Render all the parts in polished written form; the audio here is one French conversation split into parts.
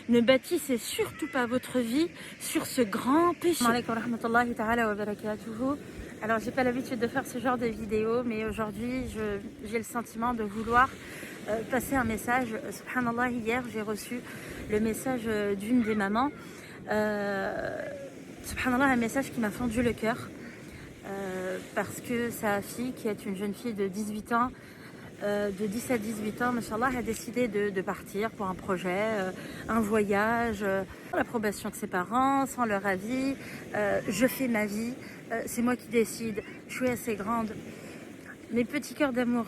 Ne bâtissez surtout pas votre vie sur ce grand péché. Alors j'ai pas l'habitude de faire ce genre de vidéo, mais aujourd'hui j'ai le sentiment de vouloir passer un message. Subhanallah, hier j'ai reçu le message d'une des mamans. Subhanallah, un message qui m'a fendu le cœur. Parce que sa fille, qui est une jeune fille de 18 ans, de 10 à 18 ans, Mashallah, a décidé de partir pour un projet, un voyage, sans l'approbation de ses parents, sans leur avis. Je fais ma vie, c'est moi qui décide, je suis assez grande. Mes petits cœurs d'amour,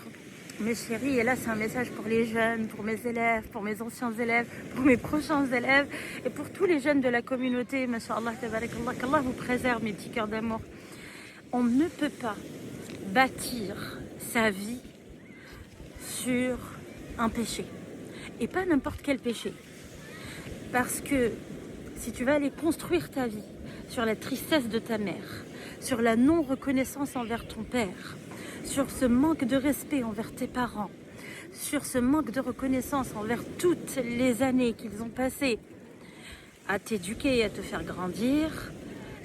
mes chéris, et là c'est un message pour les jeunes, pour mes élèves, pour mes anciens élèves, pour mes prochains élèves, et pour tous les jeunes de la communauté, Mashallah, tabarakallah, qu'Allah vous préserve, mes petits cœurs d'amour. On ne peut pas bâtir sa vie sur un péché, et pas n'importe quel péché, parce que si tu vas aller construire ta vie sur la tristesse de ta mère, sur la non-reconnaissance envers ton père, sur ce manque de respect envers tes parents, sur ce manque de reconnaissance envers toutes les années qu'ils ont passées à t'éduquer et à te faire grandir,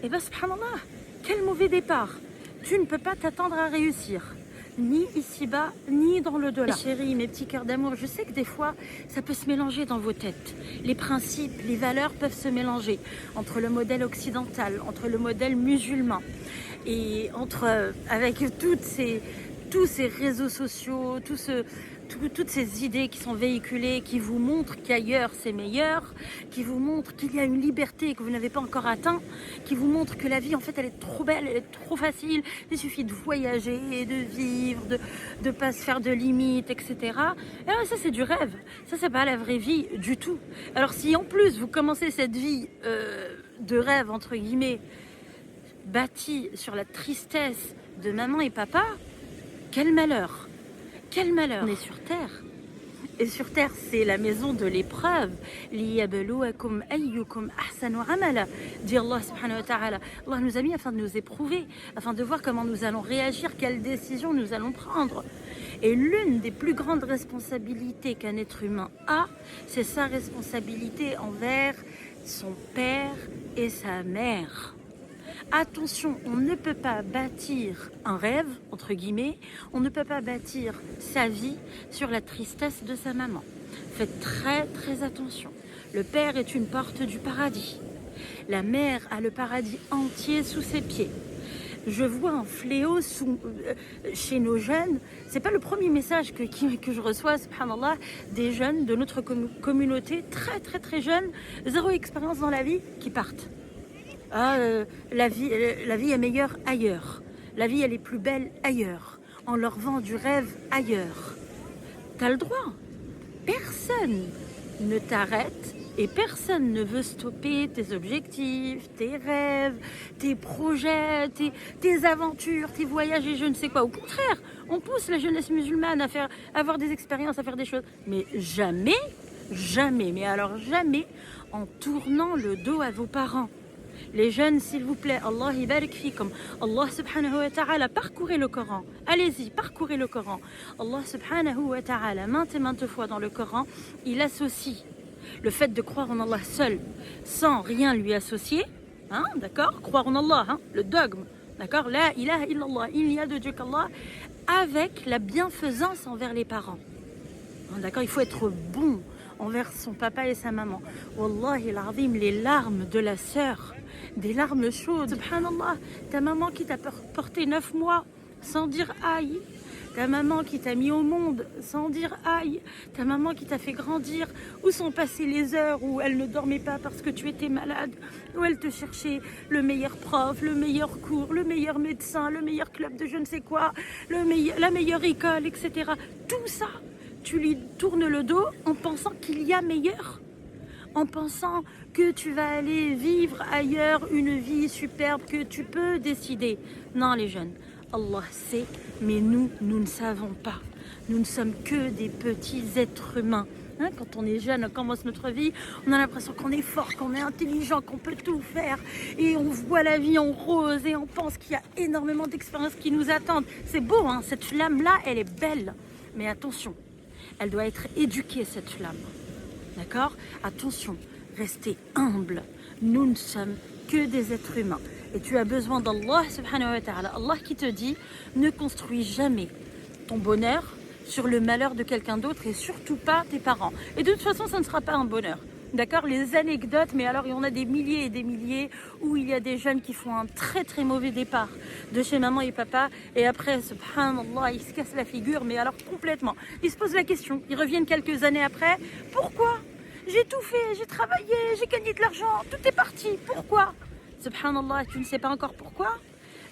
et bien subhanallah, quel mauvais départ. Tu ne peux pas t'attendre à réussir, ni ici-bas, ni dans l'au-delà. Mes chéris, mes petits cœurs d'amour, je sais que des fois, ça peut se mélanger dans vos têtes. Les principes, les valeurs peuvent se mélanger entre le modèle occidental, entre le modèle musulman, et avec tous ces réseaux sociaux, toutes ces idées qui sont véhiculées, qui vous montrent qu'ailleurs c'est meilleur, qui vous montrent qu'il y a une liberté que vous n'avez pas encore atteint, qui vous montrent que la vie en fait elle est trop belle, elle est trop facile, il suffit de voyager, de vivre, de pas se faire de limites, etc. Et alors, ça c'est du rêve, ça c'est pas la vraie vie du tout. Alors si en plus vous commencez cette vie de rêve entre guillemets, bâtie sur la tristesse de maman et papa, quel malheur! Quel malheur! On est sur terre. Et sur terre, c'est la maison de l'épreuve. Liyabluwakum ayyukum ahsanu amala, dit Allah subhanahu wa ta'ala. Allah nous a mis afin de nous éprouver, afin de voir comment nous allons réagir, quelles décisions nous allons prendre. Et l'une des plus grandes responsabilités qu'un être humain a, c'est sa responsabilité envers son père et sa mère. Attention, on ne peut pas bâtir un rêve, entre guillemets, on ne peut pas bâtir sa vie sur la tristesse de sa maman. Faites très très attention. Le père est une porte du paradis. La mère a le paradis entier sous ses pieds. Je vois un fléau chez nos jeunes. C'est pas le premier message que je reçois, subhanallah, des jeunes de notre communauté, très très très jeunes, zéro expérience dans la vie, qui partent. La vie est meilleure ailleurs. La vie, elle est plus belle ailleurs. On leur vend du rêve ailleurs. T'as le droit. Personne ne t'arrête et personne ne veut stopper tes objectifs, tes rêves, tes projets, tes aventures, tes voyages et je ne sais quoi. Au contraire, on pousse la jeunesse musulmane à avoir des expériences, à faire des choses. Mais jamais, mais alors jamais, en tournant le dos à vos parents. Les jeunes, s'il vous plaît, Allah ibarik fikum, Allah subhanahu wa ta'ala, parcourez le Coran, allez-y, parcourez le Coran. Allah subhanahu wa ta'ala, maintes et maintes fois dans le Coran, il associe le fait de croire en Allah seul, sans rien lui associer, hein, d'accord, croire en Allah, hein, le dogme, d'accord, la ilaha illallah, il n'y a de Dieu qu'Allah, avec la bienfaisance envers les parents. Hein, d'accord, il faut être bon envers son papa et sa maman. Wallahi l'azim, les larmes de la sœur, des larmes chaudes. Subhanallah, ta maman qui t'a porté 9 mois sans dire aïe, ta maman qui t'a mis au monde sans dire aïe, ta maman qui t'a fait grandir, où sont passées les heures où elle ne dormait pas parce que tu étais malade, où elle te cherchait le meilleur prof, le meilleur cours, le meilleur médecin, le meilleur club de je ne sais quoi, la meilleure école, etc. Tout ça, tu lui tournes le dos en pensant qu'il y a meilleur, en pensant que tu vas aller vivre ailleurs une vie superbe, que tu peux décider. Non les jeunes, Allah sait, mais nous ne savons pas. Nous ne sommes que des petits êtres humains. Hein, quand on est jeune, on commence notre vie, on a l'impression qu'on est fort, qu'on est intelligent, qu'on peut tout faire. Et on voit la vie en rose et on pense qu'il y a énormément d'expériences qui nous attendent. C'est beau, hein, cette flamme-là, elle est belle. Mais attention, elle doit être éduquée, cette flamme. D'accord? Attention, rester humble. Nous ne sommes que des êtres humains. Et tu as besoin d'Allah subhanahu wa ta'ala. Allah qui te dit, ne construis jamais ton bonheur sur le malheur de quelqu'un d'autre et surtout pas tes parents. Et de toute façon, ça ne sera pas un bonheur. D'accord, les anecdotes, mais alors il y en a des milliers et des milliers où il y a des jeunes qui font un très très mauvais départ de chez maman et papa et après, subhanallah, ils se cassent la figure, mais alors complètement. Ils se posent la question, ils reviennent quelques années après, pourquoi? J'ai tout fait, j'ai travaillé, j'ai gagné de l'argent, tout est parti, pourquoi? Subhanallah, tu ne sais pas encore pourquoi?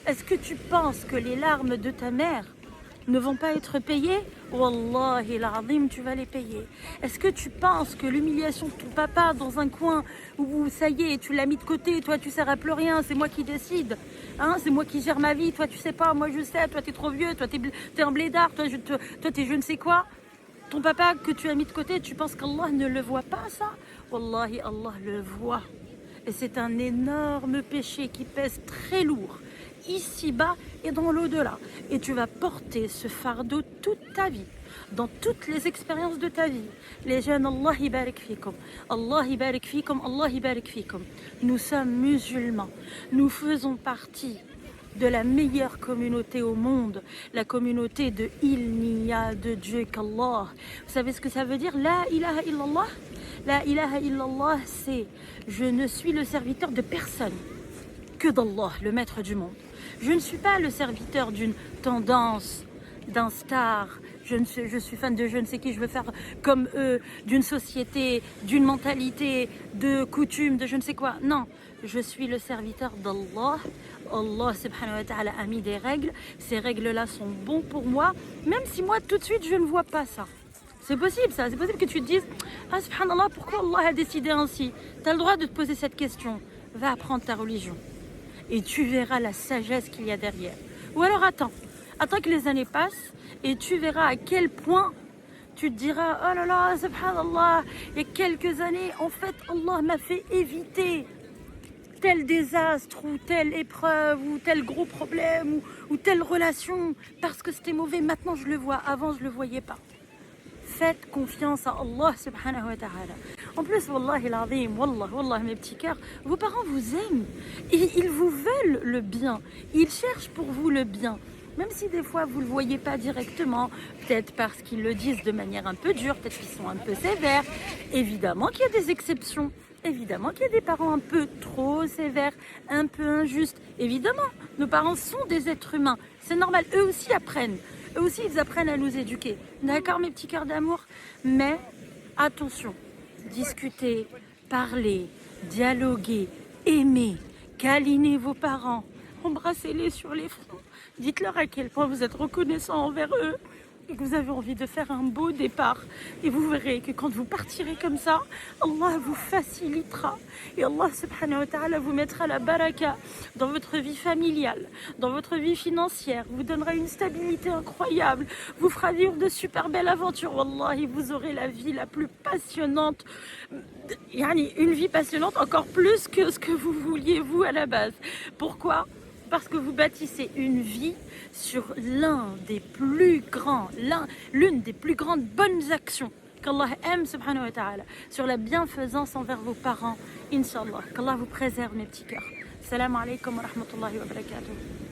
Est-ce que tu penses que les larmes de ta mère ne vont pas être payées? Wallahi l'azim, tu vas les payer. Est-ce que tu penses que l'humiliation de ton papa dans un coin où ça y est, tu l'as mis de côté, toi tu sers à plus rien, c'est moi qui décide, hein, c'est moi qui gère ma vie, toi tu sais pas, moi je sais, toi t'es trop vieux, toi t'es un blédard, toi t'es je ne sais quoi. Ton papa que tu as mis de côté, tu penses qu'Allah ne le voit pas ça? Wallahi, Allah le voit. Et c'est un énorme péché qui pèse très lourd, ici-bas et dans l'au-delà. Et tu vas porter ce fardeau toute ta vie, dans toutes les expériences de ta vie. Les jeunes, Allah ibarik fikum, Allah ibarik fikum, Allah ibarik fikum. Nous sommes musulmans, nous faisons partie de la meilleure communauté au monde, la communauté de il n'y a de Dieu qu'Allah. Vous savez ce que ça veut dire? La ilaha illallah. La ilaha illallah, c'est je ne suis le serviteur de personne que d'Allah, le maître du monde. Je ne suis pas le serviteur d'une tendance, d'un star. Je suis fan de je ne sais qui, je veux faire comme eux, d'une société, d'une mentalité, de coutumes, de je ne sais quoi. Non, je suis le serviteur d'Allah. Allah subhanahu wa ta'ala a mis des règles. Ces règles-là sont bonnes pour moi, même si moi tout de suite je ne vois pas ça. C'est possible ça, c'est possible que tu te dises ah subhanallah, pourquoi Allah a décidé ainsi? Tu as le droit de te poser cette question. Va apprendre ta religion et tu verras la sagesse qu'il y a derrière. Ou alors attends que les années passent et tu verras à quel point tu te diras oh là là, subhanallah, il y a quelques années, en fait Allah m'a fait éviter tel désastre ou telle épreuve ou tel gros problème ou telle relation parce que c'était mauvais. Maintenant je le vois, avant je le voyais pas. Faites confiance à Allah subhanahu wa ta'ala. En plus, wallahi l'azim, wallah, mes petits cœurs, vos parents vous aiment. Et ils vous veulent le bien. Ils cherchent pour vous le bien. Même si des fois vous ne le voyez pas directement, peut-être parce qu'ils le disent de manière un peu dure, peut-être qu'ils sont un peu sévères. Évidemment qu'il y a des exceptions. Évidemment qu'il y a des parents un peu trop sévères, un peu injustes. Évidemment, nos parents sont des êtres humains. C'est normal, eux aussi apprennent. Eux aussi, ils apprennent à nous éduquer. D'accord, mes petits cœurs d'amour? Mais attention, discutez, parlez, dialoguez, aimez, câlinez vos parents, embrassez-les sur les fronts. Dites-leur à quel point vous êtes reconnaissant envers eux et que vous avez envie de faire un beau départ. Et vous verrez que quand vous partirez comme ça, Allah vous facilitera. Et Allah subhanahu wa ta'ala vous mettra la baraka dans votre vie familiale, dans votre vie financière, vous donnera une stabilité incroyable, vous fera vivre de super belles aventures. Wallahi, vous aurez la vie la plus passionnante, une vie passionnante encore plus que ce que vous vouliez vous à la base. Pourquoi ? Parce que vous bâtissez une vie sur l'une des plus grandes bonnes actions qu'Allah aime subhanahu wa ta'ala, sur la bienfaisance envers vos parents, inshallah. Qu'Allah vous préserve mes petits cœurs. Salam alaikum wa rahmatullahi wa barakatuh.